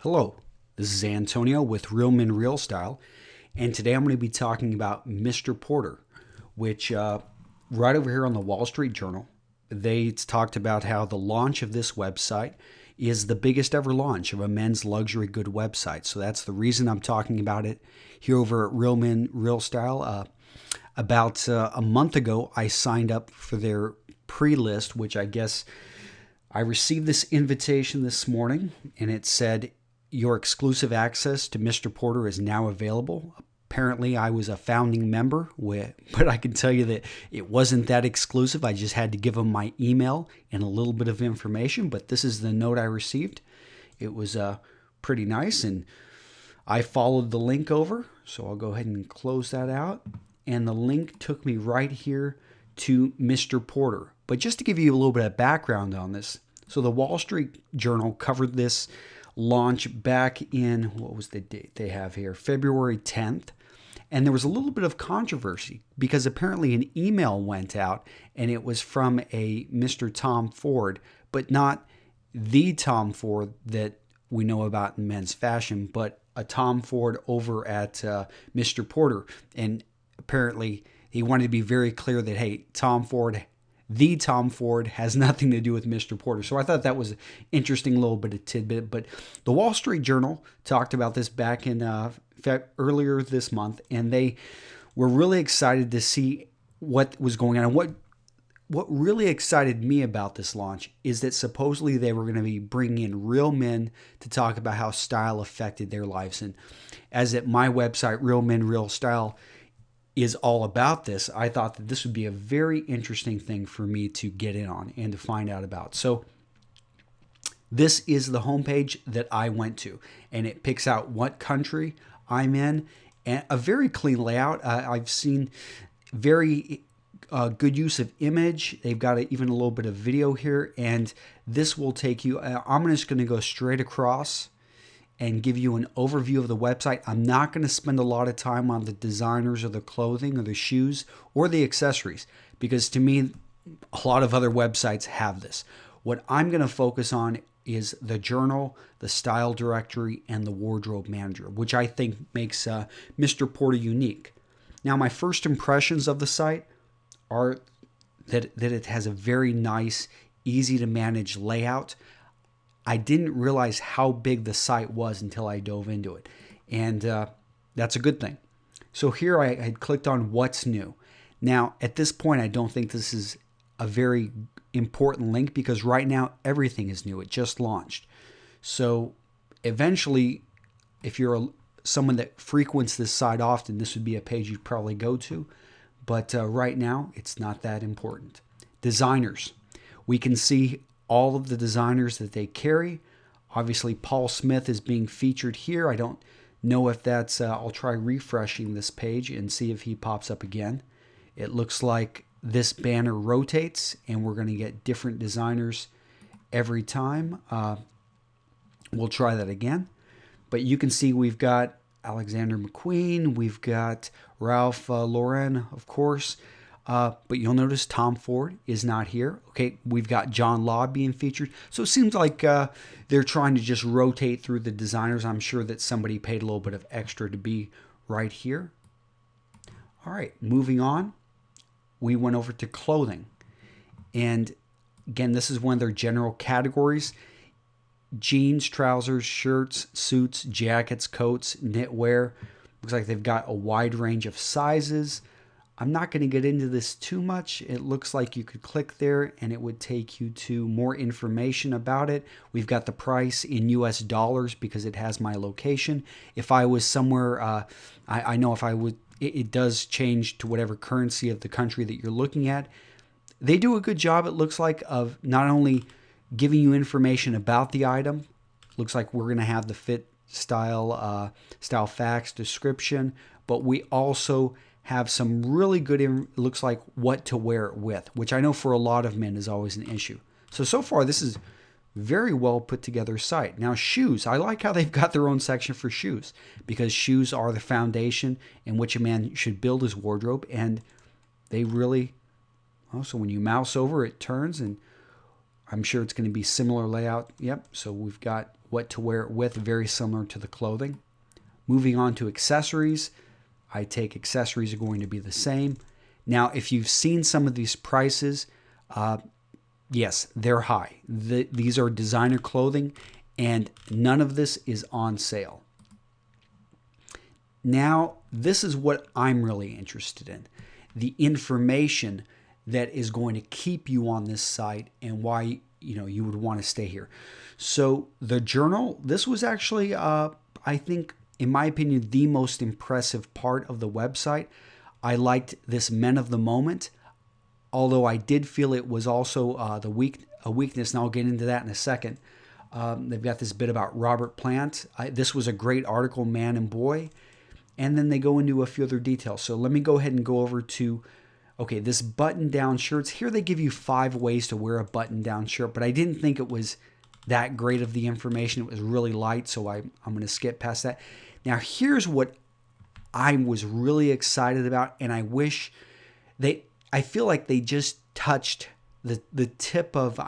Hello, this is Antonio with Real Men Real Style, and today I'm going to be talking about Mr. Porter, which right over here on the Wall Street Journal, they talked about how the launch of this website is the biggest ever launch of a men's luxury good website. So that's the reason I'm talking about it here over at Real Men Real Style. About a month ago, I signed up for their pre-list, which I guess I received this invitation this morning, and it said, your exclusive access to Mr. Porter is now available. Apparently, I was a founding member, but I can tell you that it wasn't that exclusive. I just had to give them my email and a little bit of information, but this is the note I received. It was pretty nice, and I followed the link over, so I'll go ahead and close that out. And the link took me right here to Mr. Porter. But just to give you a little bit of background on this, so the Wall Street Journal covered this launch back in, what was the date they have here? February 10th. And there was a little bit of controversy because apparently an email went out and it was from a Mr. Tom Ford, but not the Tom Ford that we know about in men's fashion, but a Tom Ford over at Mr. Porter. And apparently he wanted to be very clear that, hey, the Tom Ford has nothing to do with Mr. Porter. So I thought that was an interesting little bit of tidbit. But the Wall Street Journal talked about this back in earlier this month, and they were really excited to see what was going on. And what really excited me about this launch is that supposedly they were going to be bringing in real men to talk about how style affected their lives. And as at my website, Real Men Real Style, is all about this, I thought that this would be a very interesting thing for me to get in on and to find out about. So this is the homepage that I went to, and it picks out what country I'm in, and a very clean layout. I've seen very good use of image. They've got even a little bit of video here, and this will take you, I'm just going to go straight across and give you an overview of the website. I'm not going to spend a lot of time on the designers or the clothing or the shoes or the accessories, because to me, a lot of other websites have this. What I'm going to focus on is the journal, the style directory, and the wardrobe manager, which I think makes Mr. Porter unique. Now, my first impressions of the site are that it has a very nice, easy to manage layout. I didn't realize how big the site was until I dove into it, and that's a good thing. So here I had clicked on what's new. Now, at this point, I don't think this is a very important link because right now everything is new. It just launched. So eventually, if you're someone that frequents this site often, this would be a page you'd probably go to. But right now, it's not that important. Designers. We can see all of the designers that they carry. Obviously, Paul Smith is being featured here. I don't know if that's, I'll try refreshing this page and see if he pops up again. It looks like this banner rotates and we're going to get different designers every time. We'll try that again. But you can see we've got Alexander McQueen, we've got Ralph Lauren, of course. But you'll notice Tom Ford is not here. Okay, we've got John Law being featured. So it seems like they're trying to just rotate through the designers. I'm sure that somebody paid a little bit of extra to be right here. All right, moving on. We went over to clothing. And again, this is one of their general categories. Jeans, trousers, shirts, suits, jackets, coats, knitwear. Looks like they've got a wide range of sizes. I'm not going to get into this too much. It looks like you could click there and it would take you to more information about it. We've got the price in US dollars because it has my location. If I was somewhere, I know if I would, it does change to whatever currency of the country that you're looking at. They do a good job, it looks like, of not only giving you information about the item. Looks like we're going to have the fit, style, style facts, description, but we also have some really good, looks like, what to wear it with, which I know for a lot of men is always an issue. So far, this is very well put together site. Now, shoes. I like how they've got their own section for shoes because shoes are the foundation in which a man should build his wardrobe, and they really, so when you mouse over, it turns, and I'm sure it's going to be similar layout. Yep, so we've got what to wear it with, very similar to the clothing. Moving on to accessories, I take accessories are going to be the same. Now, if you've seen some of these prices, yes, they're high. These are designer clothing, and none of this is on sale. Now, this is what I'm really interested in. The information that is going to keep you on this site and why you would want to stay here. So the journal, this was actually, I think, in my opinion, the most impressive part of the website. I liked this Men of the Moment, although I did feel it was also a weakness, and I'll get into that in a second. They've got this bit about Robert Plant. This was a great article, Man and Boy. And then they go into a few other details. So let me go ahead and go over to, okay, this button-down shirts. Here they give you 5 ways to wear a button-down shirt, but I didn't think it was that great of the information. It was really light, so I'm going to skip past that. Now, here's what I was really excited about, and I wish I feel like they just touched the tip of,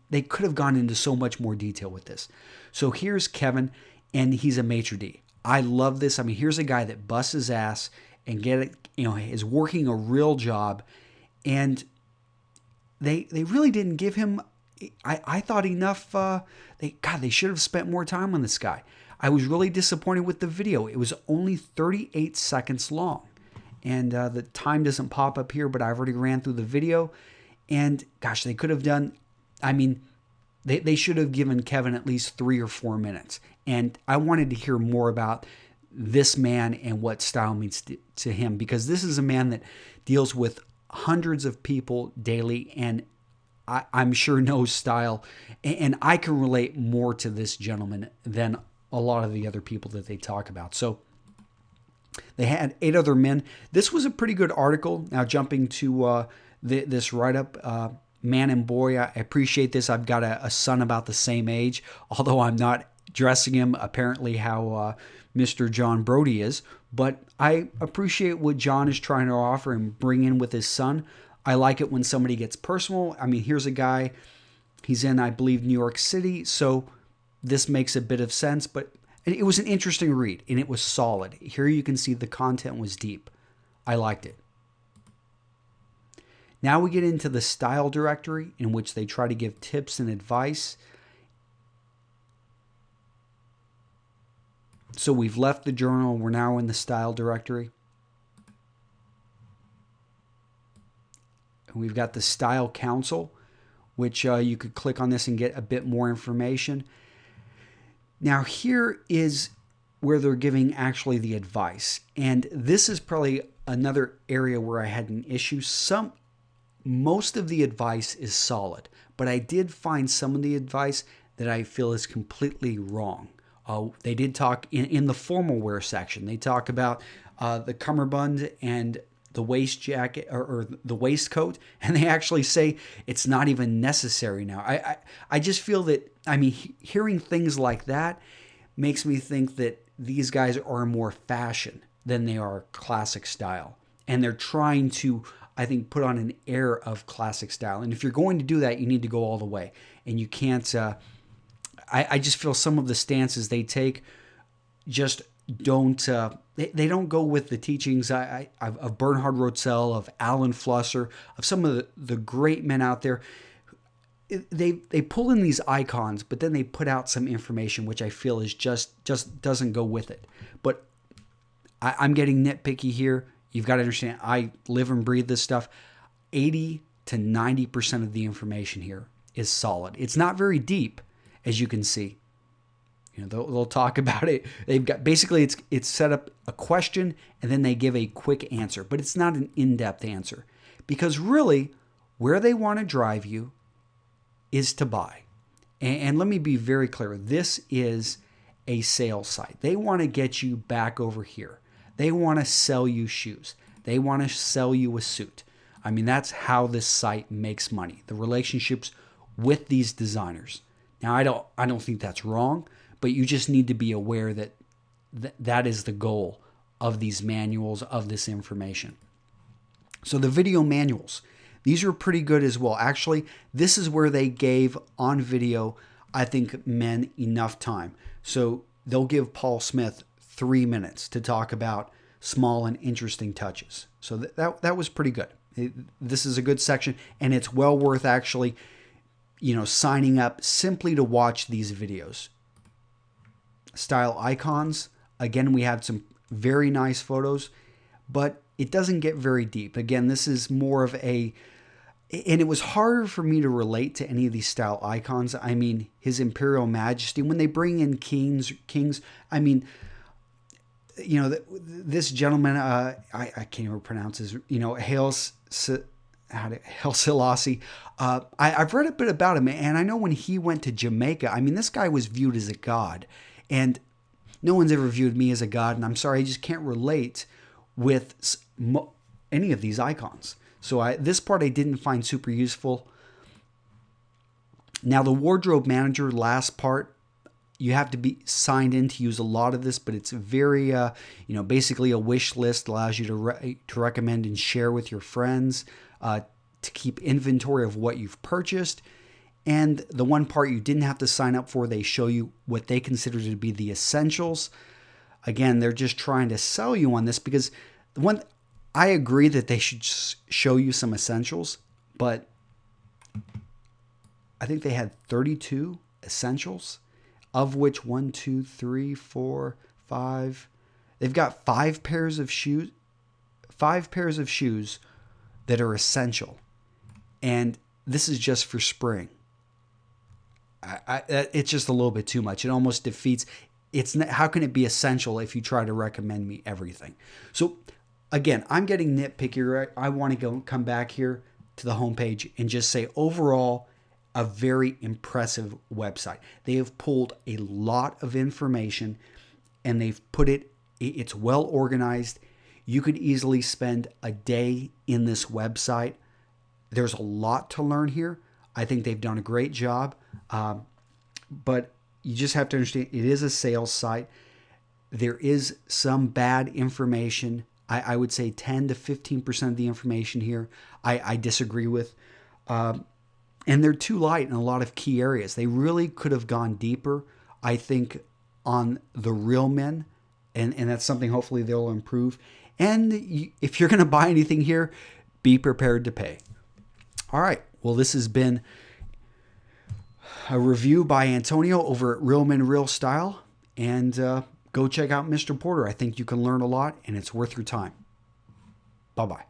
they could have gone into so much more detail with this. So here's Kevin, and he's a maitre d'. I love this. I mean, here's a guy that busts his ass and is working a real job, and they really didn't give him. I thought enough. They should have spent more time on this guy. I was really disappointed with the video. It was only 38 seconds long, and the time doesn't pop up here, but I've already ran through the video, and gosh, they could have done. I mean, they should have given Kevin at least 3 or 4 minutes. And I wanted to hear more about this man and what style means to him, because this is a man that deals with hundreds of people daily, and I'm sure knows style. And I can relate more to this gentleman than a lot of the other people that they talk about. So they had 8 other men. This was a pretty good article. Now jumping to this write-up, Man and Boy, I appreciate this. I've got a son about the same age, although I'm not dressing him apparently how Mr. John Brody is. But I appreciate what John is trying to offer and bring in with his son. I like it when somebody gets personal. I mean, here's a guy, he's in, I believe, New York City, so this makes a bit of sense. But it was an interesting read, and it was solid. Here you can see the content was deep. I liked it. Now we get into the style directory, in which they try to give tips and advice. So we've left the journal. We're now in the style directory. And we've got the Style Council, which you could click on this and get a bit more information. Now here is where they're giving actually the advice. And this is probably another area where I had an issue. Most of the advice is solid, but I did find some of the advice that I feel is completely wrong. They did talk in the formal wear section. They talk about the cummerbund and the waist jacket or the waistcoat, and they actually say it's not even necessary now. I just feel that, I mean, hearing things like that makes me think that these guys are more fashion than they are classic style, and they're trying to, I think, put on an air of classic style. And if you're going to do that, you need to go all the way, and you can't. I just feel some of the stances they take just don't. They don't go with the teachings of Bernhard Rotzel, of Alan Flusser, of some of the great men out there. They pull in these icons, but then they put out some information which I feel is just doesn't go with it. But I'm getting nitpicky here. You've got to understand, I live and breathe this stuff. 80 to 90% of the information here is solid. It's not very deep, as you can see. You know, they'll talk about it. They've got, basically it's set up a question and then they give a quick answer, but it's not an in-depth answer, because really where they want to drive you is to buy. And let me be very clear. This is a sales site. They want to get you back over here. They want to sell you shoes. They want to sell you a suit. I mean, that's how this site makes money. The relationships with these designers. Now, I don't think that's wrong, but you just need to be aware that that is the goal of these manuals, of this information. So the video manuals, These are pretty good as well. Actually, this is where they gave on video, I think, men enough time. So they'll give Paul Smith 3 minutes to talk about small and interesting touches. So that was pretty good. This is a good section, and it's well worth actually, signing up simply to watch these videos. Style icons. Again, we had some very nice photos, but it doesn't get very deep. Again, this is more of and it was harder for me to relate to any of these style icons. I mean, His Imperial Majesty, when they bring in kings, I mean, this gentleman, I can't even pronounce his, Haile Selassie. I've read a bit about him, and I know when he went to Jamaica, I mean, this guy was viewed as a god, and no one's ever viewed me as a god, and I'm sorry, I just can't relate with any of these icons. So this part I didn't find super useful. Now the wardrobe manager, last part, you have to be signed in to use a lot of this, but it's very, basically a wish list, allows you to recommend and share with your friends, to keep inventory of what you've purchased. And the one part you didn't have to sign up for, they show you what they consider to be the essentials. Again, they're just trying to sell you on this, because I agree that they should show you some essentials, but I think they had 32 essentials, of which 1, 2, 3, 4, 5. They've got 5 pairs of shoes, 5 pairs of shoes that are essential, and this is just for spring. It's just a little bit too much. It almost defeats. How can it be essential if you try to recommend me everything? So again, I'm getting nitpicky, right? I want to come back here to the homepage and just say overall, a very impressive website. They have pulled a lot of information and they've put it's well organized. You could easily spend a day in this website. There's a lot to learn here. I think they've done a great job. But you just have to understand, it is a sales site. There is some bad information. I would say 10 to 15% of the information here I disagree with. And they're too light in a lot of key areas. They really could have gone deeper, I think, on the real men. And that's something hopefully they'll improve. And if you're going to buy anything here, be prepared to pay. All right. Well, this has been a review by Antonio over at Real Men Real Style. And go check out Mr. Porter. I think you can learn a lot, and it's worth your time. Bye-bye.